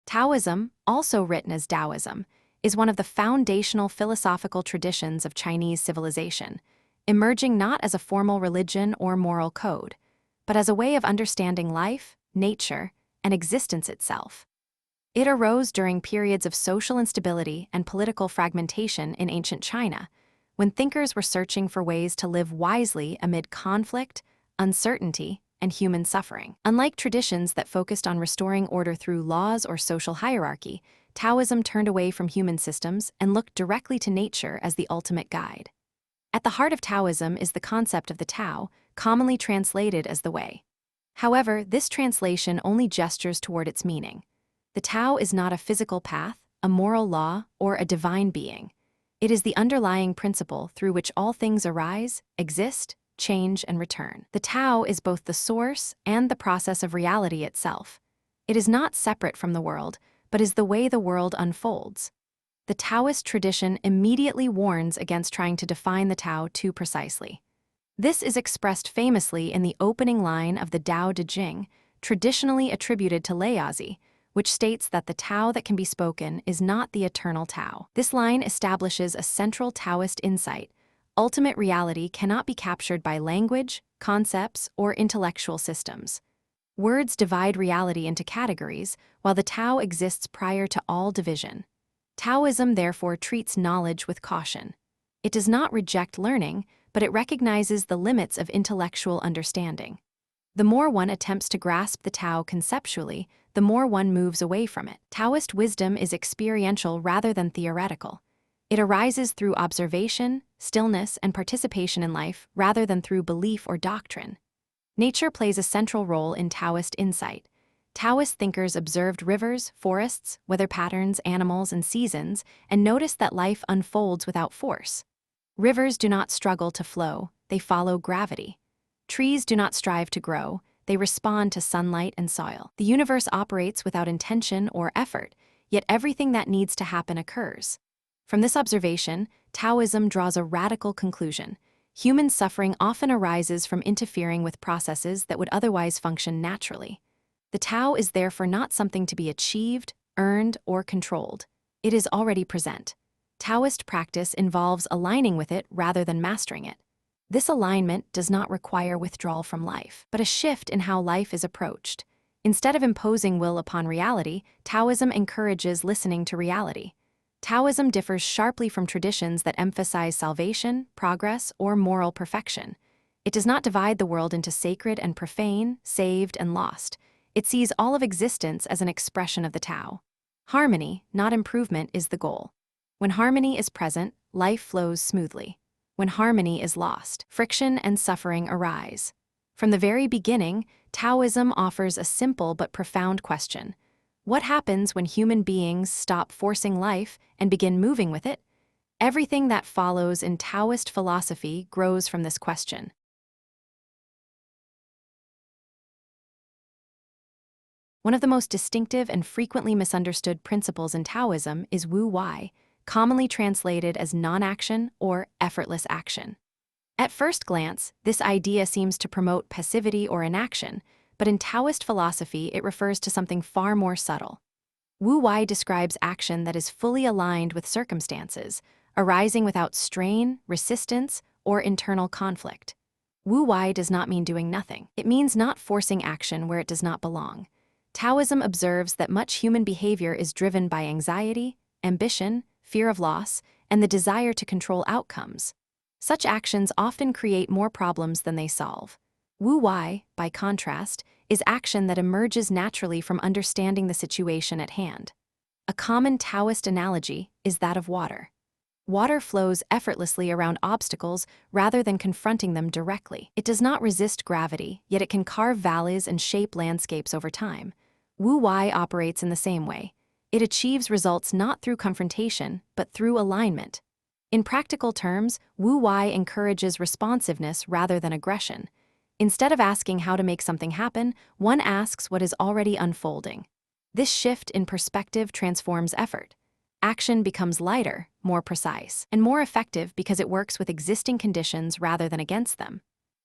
Taoism, also written as Daoism, is one of the foundational philosophical traditions of Chinese civilization, emerging not as a formal religion or moral code, but as a way of understanding life, nature, and existence itself. It arose during periods of social instability and political fragmentation in ancient China, when thinkers were searching for ways to live wisely amid conflict, uncertainty, and human suffering. Unlike traditions that focused on restoring order through laws or social hierarchy, Taoism turned away from human systems and looked directly to nature as the ultimate guide. At the heart of Taoism is the concept of the Tao, commonly translated as the Way. However, this translation only gestures toward its meaning. The Tao is not a physical path, a moral law, or a divine being. It is the underlying principle through which all things arise, exist, change, and return. The Tao is both the source and the process of reality itself. It is not separate from the world, but is the way the world unfolds. The Taoist tradition immediately warns against trying to define the Tao too precisely. This is expressed famously in the opening line of the Tao Te Ching, traditionally attributed to Laozi, which states that the Tao that can be spoken is not the eternal Tao. This line establishes a central Taoist insight. Ultimate reality cannot be captured by language, concepts, or intellectual systems. Words divide reality into categories, while the Tao exists prior to all division. Taoism therefore treats knowledge with caution. It does not reject learning, but it recognizes the limits of intellectual understanding. The more one attempts to grasp the Tao conceptually, the more one moves away from it. Taoist wisdom is experiential rather than theoretical. It arises through observation, stillness, and participation in life rather than through belief or doctrine. Nature plays a central role in Taoist insight. Taoist thinkers observed rivers, forests, weather patterns, animals, and seasons, and noticed that life unfolds without force. Rivers do not struggle to flow, they follow gravity. Trees do not strive to grow, they respond to sunlight and soil. The universe operates without intention or effort, yet everything that needs to happen occurs. From this observation, Taoism draws a radical conclusion. Human suffering often arises from interfering with processes that would otherwise function naturally. The Tao is therefore not something to be achieved, earned, or controlled. It is already present. Taoist practice involves aligning with it rather than mastering it. This alignment does not require withdrawal from life, but a shift in how life is approached. Instead of imposing will upon reality, Taoism encourages listening to reality. Taoism differs sharply from traditions that emphasize salvation, progress, or moral perfection. It does not divide the world into sacred and profane, saved and lost. It sees all of existence as an expression of the Tao. Harmony, not improvement, is the goal. When harmony is present, life flows smoothly. When harmony is lost, friction and suffering arise. From the very beginning, Taoism offers a simple but profound question. What happens when human beings stop forcing life and begin moving with it? Everything that follows in Taoist philosophy grows from this question. One of the most distinctive and frequently misunderstood principles in Taoism is Wu Wei, commonly translated as non-action or effortless action. At first glance, this idea seems to promote passivity or inaction, but in Taoist philosophy it refers to something far more subtle. Wu Wei describes action that is fully aligned with circumstances, arising without strain, resistance, or internal conflict. Wu Wei does not mean doing nothing. It means not forcing action where it does not belong. Taoism observes that much human behavior is driven by anxiety, ambition, fear of loss, and the desire to control outcomes. Such actions often create more problems than they solve. Wu Wei, by contrast, is action that emerges naturally from understanding the situation at hand. A common Taoist analogy is that of water. Water flows effortlessly around obstacles rather than confronting them directly. It does not resist gravity, yet it can carve valleys and shape landscapes over time. Wu Wei operates in the same way. It achieves results not through confrontation, but through alignment. In practical terms, Wu Wei encourages responsiveness rather than aggression. Instead of asking how to make something happen, one asks what is already unfolding. This shift in perspective transforms effort. Action becomes lighter, more precise, and more effective because it works with existing conditions rather than against them.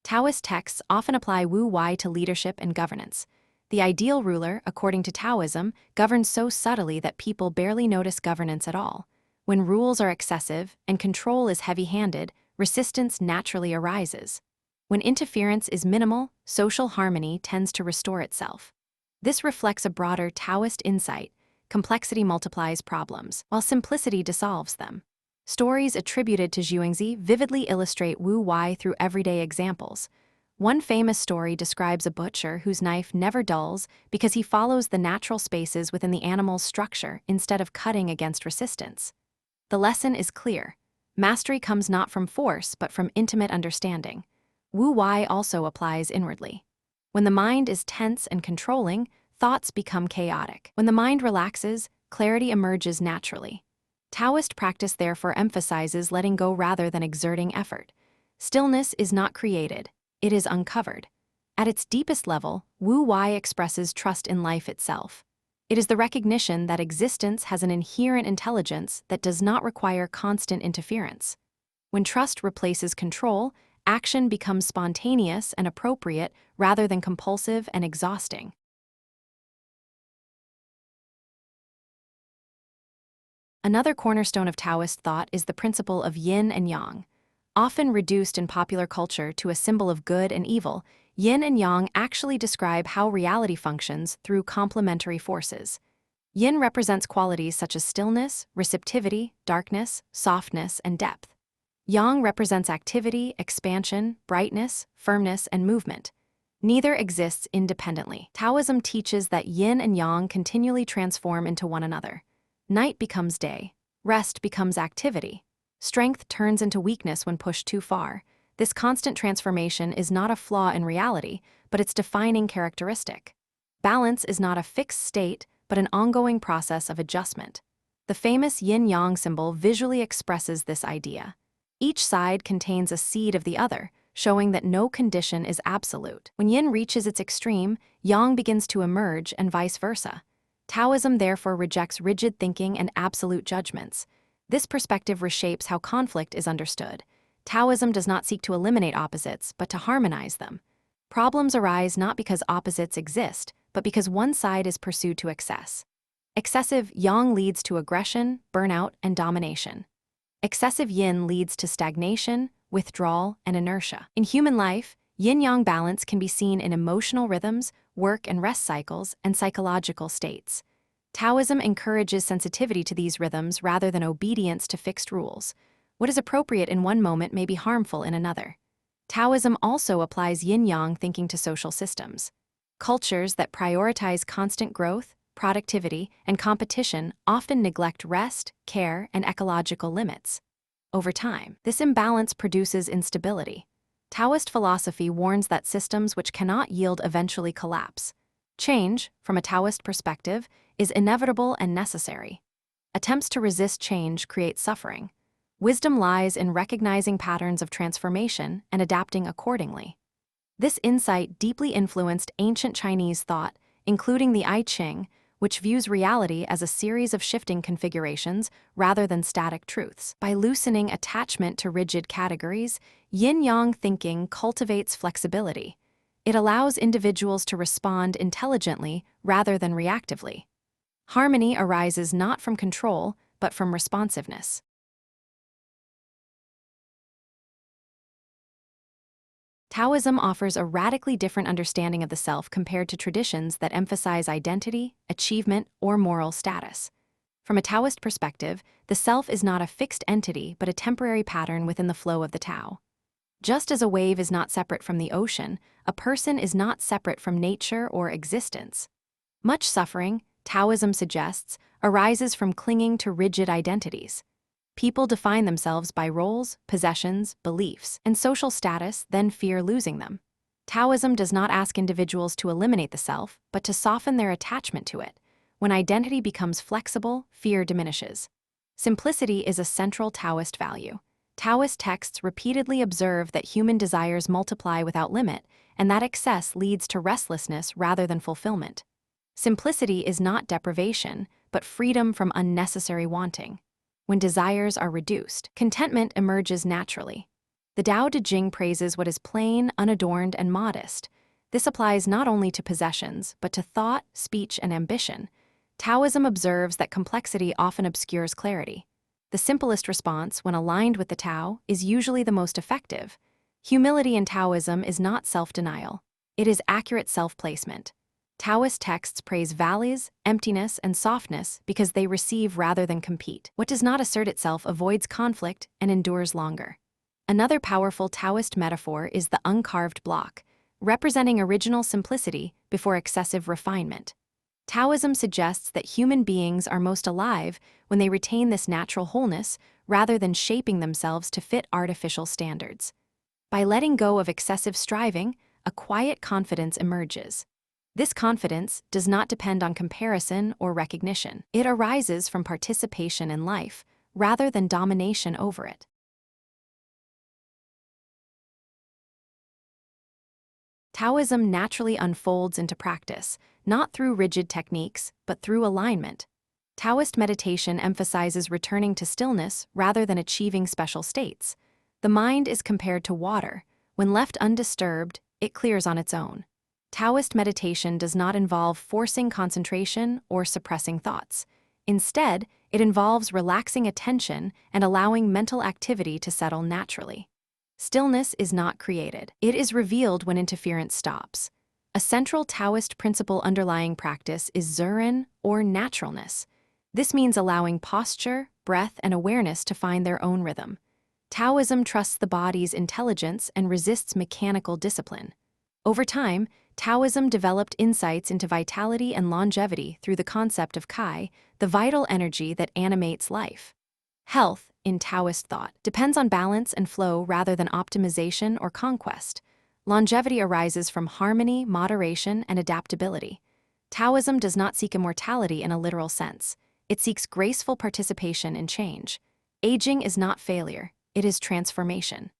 Taoist texts often apply Wu Wei to leadership and governance. The ideal ruler, according to Taoism, governs so subtly that people barely notice governance at all. When rules are excessive and control is heavy-handed, resistance naturally arises. When interference is minimal, social harmony tends to restore itself. This reflects a broader Taoist insight: complexity multiplies problems, while simplicity dissolves them. Stories attributed to Zhuangzi vividly illustrate Wu Wei through everyday examples. One famous story describes a butcher whose knife never dulls because he follows the natural spaces within the animal's structure instead of cutting against resistance. The lesson is clear. Mastery comes not from force but from intimate understanding. Wu Wei also applies inwardly. When the mind is tense and controlling, thoughts become chaotic. When the mind relaxes, clarity emerges naturally. Taoist practice therefore emphasizes letting go rather than exerting effort. Stillness is not created, it is uncovered. At its deepest level, Wu Wei expresses trust in life itself. It is the recognition that existence has an inherent intelligence that does not require constant interference. When trust replaces control, action becomes spontaneous and appropriate rather than compulsive and exhausting. Another cornerstone of Taoist thought is the principle of yin and yang. Often reduced in popular culture to a symbol of good and evil, yin and yang actually describe how reality functions through complementary forces. Yin represents qualities such as stillness, receptivity, darkness, softness, and depth. Yang represents activity, expansion, brightness, firmness, and movement. Neither exists independently. Taoism teaches that yin and yang continually transform into one another. Night becomes day. Rest becomes activity. Strength turns into weakness when pushed too far. This constant transformation is not a flaw in reality, but its defining characteristic. Balance is not a fixed state, but an ongoing process of adjustment. The famous yin-yang symbol visually expresses this idea. Each side contains a seed of the other, showing that no condition is absolute. When yin reaches its extreme, yang begins to emerge and vice versa. Taoism therefore rejects rigid thinking and absolute judgments. This perspective reshapes how conflict is understood. Taoism does not seek to eliminate opposites, but to harmonize them. Problems arise not because opposites exist, but because one side is pursued to excess. Excessive yang leads to aggression, burnout, and domination. Excessive yin leads to stagnation, withdrawal, and inertia. In human life, yin-yang balance can be seen in emotional rhythms, work and rest cycles, and psychological states. Taoism encourages sensitivity to these rhythms rather than obedience to fixed rules. What is appropriate in one moment may be harmful in another. Taoism also applies yin-yang thinking to social systems. Cultures that prioritize constant growth, productivity, and competition often neglect rest, care, and ecological limits. Over time, this imbalance produces instability. Taoist philosophy warns that systems which cannot yield eventually collapse. Change, from a Taoist perspective, is inevitable and necessary. Attempts to resist change create suffering. Wisdom lies in recognizing patterns of transformation and adapting accordingly. This insight deeply influenced ancient Chinese thought, including the I Ching, which views reality as a series of shifting configurations rather than static truths. By loosening attachment to rigid categories, yin-yang thinking cultivates flexibility. It allows individuals to respond intelligently rather than reactively. Harmony arises not from control, but from responsiveness. Taoism offers a radically different understanding of the self compared to traditions that emphasize identity, achievement, or moral status. From a Taoist perspective, the self is not a fixed entity but a temporary pattern within the flow of the Tao. Just as a wave is not separate from the ocean, a person is not separate from nature or existence. Much suffering, Taoism suggests, arises from clinging to rigid identities. People define themselves by roles, possessions, beliefs, and social status, then fear losing them. Taoism does not ask individuals to eliminate the self, but to soften their attachment to it. When identity becomes flexible, fear diminishes. Simplicity is a central Taoist value. Taoist texts repeatedly observe that human desires multiply without limit, and that excess leads to restlessness rather than fulfillment. Simplicity is not deprivation, but freedom from unnecessary wanting. When desires are reduced, contentment emerges naturally. The Tao Te Ching praises what is plain, unadorned, and modest. This applies not only to possessions, but to thought, speech, and ambition. Taoism observes that complexity often obscures clarity. The simplest response, when aligned with the Tao, is usually the most effective. Humility in Taoism is not self-denial. It is accurate self-placement. Taoist texts praise valleys, emptiness, and softness because they receive rather than compete. What does not assert itself avoids conflict and endures longer. Another powerful Taoist metaphor is the uncarved block, representing original simplicity before excessive refinement. Taoism suggests that human beings are most alive when they retain this natural wholeness rather than shaping themselves to fit artificial standards. By letting go of excessive striving, a quiet confidence emerges. This confidence does not depend on comparison or recognition. It arises from participation in life rather than domination over it. Taoism naturally unfolds into practice, not through rigid techniques, but through alignment. Taoist meditation emphasizes returning to stillness rather than achieving special states. The mind is compared to water. When left undisturbed, it clears on its own. Taoist meditation does not involve forcing concentration or suppressing thoughts. Instead, it involves relaxing attention and allowing mental activity to settle naturally. Stillness is not created. It is revealed when interference stops. A central Taoist principle underlying practice is zuren, or naturalness. This means allowing posture, breath, and awareness to find their own rhythm. Taoism trusts the body's intelligence and resists mechanical discipline. Over time, Taoism developed insights into vitality and longevity through the concept of Kai, the vital energy that animates life. Health, in Taoist thought, depends on balance and flow rather than optimization or conquest. Longevity arises from harmony, moderation, and adaptability. Taoism does not seek immortality in a literal sense. It seeks graceful participation in change. Aging is not failure, it is transformation.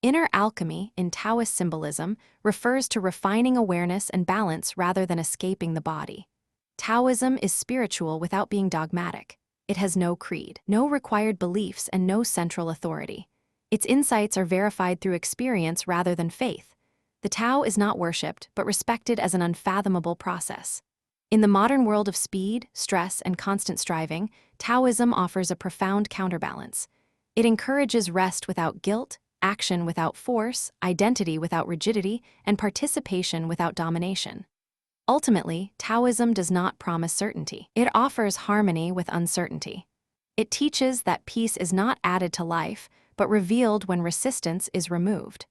Inner alchemy, in Taoist symbolism, refers to refining awareness and balance rather than escaping the body. Taoism is spiritual without being dogmatic. It has no creed, no required beliefs, and no central authority. Its insights are verified through experience rather than faith. The Tao is not worshipped, but respected as an unfathomable process. In the modern world of speed, stress, and constant striving, Taoism offers a profound counterbalance. It encourages rest without guilt, action without force, identity without rigidity, and participation without domination. Ultimately, Taoism does not promise certainty. It offers harmony with uncertainty. It teaches that peace is not added to life, but revealed when resistance is removed.